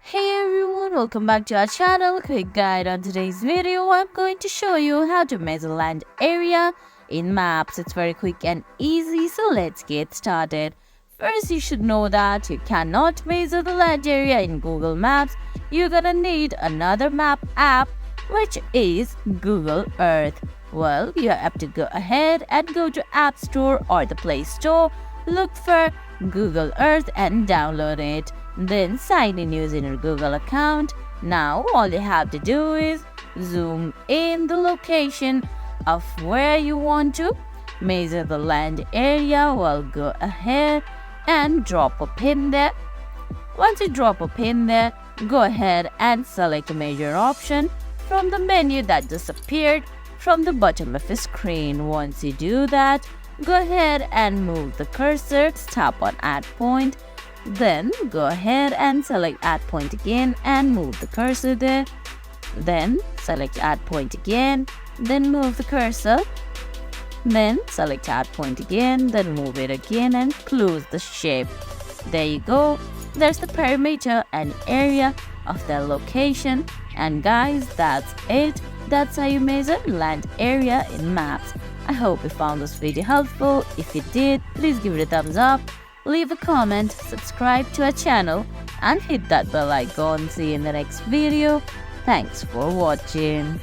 Hey everyone, welcome back to our channel. Quick guide on today's video. I'm going to show you how to measure land area in maps. It's very quick and easy, so let's get started. First, you should know that you cannot measure the land area in Google Maps. You're gonna need another map app, which is Google Earth. Well, you have to go ahead and go to App Store or the Play Store. Look for Google Earth and download it. Then sign in using your Google account. Now all you have to do is zoom in the location of where you want to measure the land area. Well, go ahead and drop a pin there. Once you drop a pin there, go ahead and select a measure option from the menu that just appeared from the bottom of the screen. Once you do that, go ahead and move the cursor, tap on add point. Then go ahead and select add point again and move the cursor there. Then select add point again, then move the cursor. Then select add point again, then move it again and close the shape. There you go. There's the perimeter and area of the location. And guys, that's it. That's how you measure land area in maps. I hope you found this video helpful. If you did, please give it a thumbs up. Leave a comment, subscribe to our channel, and hit that bell icon. See you in the next video. Thanks for watching.